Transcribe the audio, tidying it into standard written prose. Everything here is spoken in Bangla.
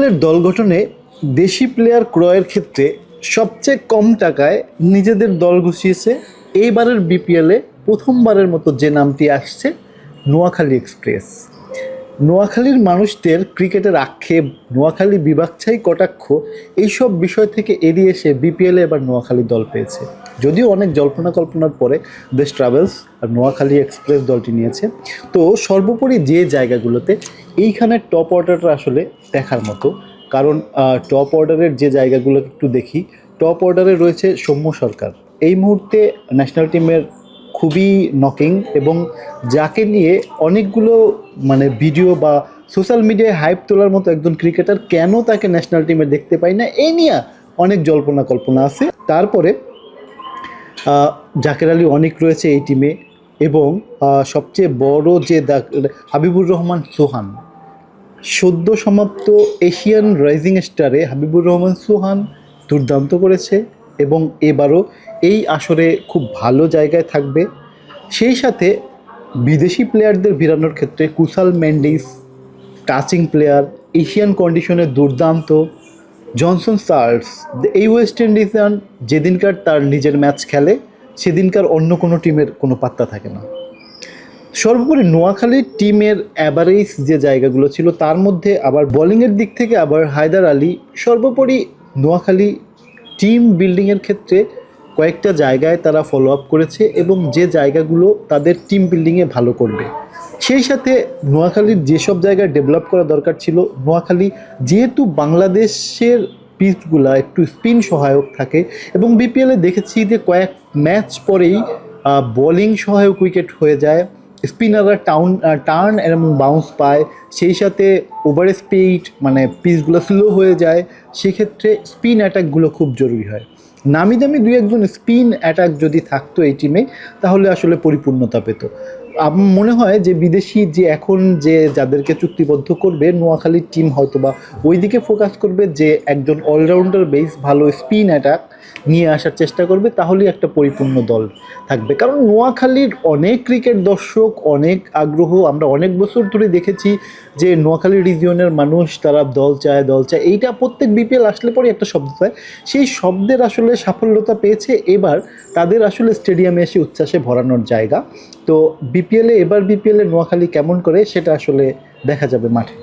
বিপিএলের দল গঠনে দেশি প্লেয়ার ক্রয়ের ক্ষেত্রে সবচেয়ে কম টাকায় নিজেদের দল গুছিয়েছে এইবারের বিপিএলে প্রথমবারের মতো যে নামটি আসছে, নোয়াখালী এক্সপ্রেস। নোয়াখালীর মানুষদের ক্রিকেটের আক্ষেপ, নোয়াখালী বিভাগছাই কটাক্ষ, এইসব বিষয় থেকে এড়িয়ে এসে বিপিএলে এবার নোয়াখালী দল পেয়েছে। যদিও অনেক জল্পনা কল্পনার পরে দেশ ট্রাভেলস আর নোয়াখালী এক্সপ্রেস দলটি নিয়েছে। তো সর্বোপরি যে জায়গাগুলোতে এইখানে টপ অর্ডারটা আসলে দেখার মতো, কারণ টপ অর্ডারের যে জায়গাগুলো একটু দেখি। টপ অর্ডারে রয়েছে সৌম্য সরকার, এই মুহূর্তে ন্যাশনাল টিমের খুবই নকিং, এবং যাকে নিয়ে অনেকগুলো ভিডিও বা সোশ্যাল মিডিয়ায় হাইপ তোলার মতো একজন ক্রিকেটার, কেন তাকে ন্যাশনাল টিমে দেখতে পাই না, এই নিয়ে অনেক জল্পনা কল্পনা আছে। তারপরে জাকের আলী অনেক রয়েছে এই টিমে, এবং সবচেয়ে বড় যে হাবিবুর রহমান সোহান, সদ্য সমাপ্ত এশিয়ান রাইজিং স্টারে হাবিবুর রহমান সোহান দুর্দান্ত করেছে এবং এবারও এই আসরে খুব ভালো জায়গায় থাকবে। সেই সাথে বিদেশি প্লেয়ারদের ভিড়ানোর ক্ষেত্রে Kushal Mendis touching player, Asian কন্ডিশনে দুর্দান্ত। জনসন চার্লস, এই ওয়েস্ট ইন্ডিজান যেদিনকার তার নিজের ম্যাচ খেলে সেদিনকার অন্য কোনো টিমের কোনো পাত্তা থাকে না। সর্বোপরি নোয়াখালীর টিমের অ্যাভারেজ যে জায়গাগুলো ছিল তার মধ্যে আবার বোলিংয়ের দিক থেকে আবার হায়দার আলী। সর্বোপরি নোয়াখালী টিম বিল্ডিংয়ের ক্ষেত্রে কয়েকটা জায়গায় তারা ফলো আপ করেছে, এবং যে জায়গাগুলো তাদের টিম বিল্ডিংয়ে ভালো করবে সেই সাথে নোয়াখালীর যেসব জায়গায় ডেভেলপ করা দরকার ছিল, নোয়াখালী যেহেতু বাংলাদেশের পিচগুলা একটু স্পিন সহায়ক থাকে, এবং বিপিএলে দেখেছি যে কয়েক ম্যাচ পরেই বোলিং সহায়ক উইকেট হয়ে যায়, স্পিনাররা টার্ন এবং বাউন্স পায়, সেই সাথে ওভার স্পিড পিচগুলো স্লো হয়ে যায়। সেক্ষেত্রে স্পিন অ্যাটাকগুলো খুব জরুরি হয়। নামি দামি দুই একজন স্পিন অ্যাটাক যদি থাকতো এই টিমে, তাহলে আসলে পরিপূর্ণতা পেত। আমার মনে হয় যে বিদেশি যে এখন যে যাদেরকে চুক্তিবদ্ধ করবে, নোয়াখালীর টিম হয়তোবা ওই দিকে ফোকাস করবে, যে একজন অলরাউন্ডার বেস ভালো স্পিন অ্যাটাক নিয়ে আসার চেষ্টা করবে, তাহলেই একটা পরিপূর্ণ দল থাকবে। কারণ নোয়াখালীর অনেক ক্রিকেট দর্শক, অনেক আগ্রহ, আমরা অনেক বছর ধরে দেখেছি যে নোয়াখালী রিজিয়নের মানুষ তারা দল চায়, এইটা প্রত্যেক বিপিএল আসলে পরে একটা শব্দ হয়, সেই শব্দের আসলে সাফল্যতা পেয়েছে। এবার তাদের আসলে স্টেডিয়ামে এসে উচ্ছ্বাসে ভরানোর জায়গা। তো বিপিএলে এবার বিপিএলে নোয়াখালী কেমন করে সেটা আসলে দেখা যাবে মাঠে।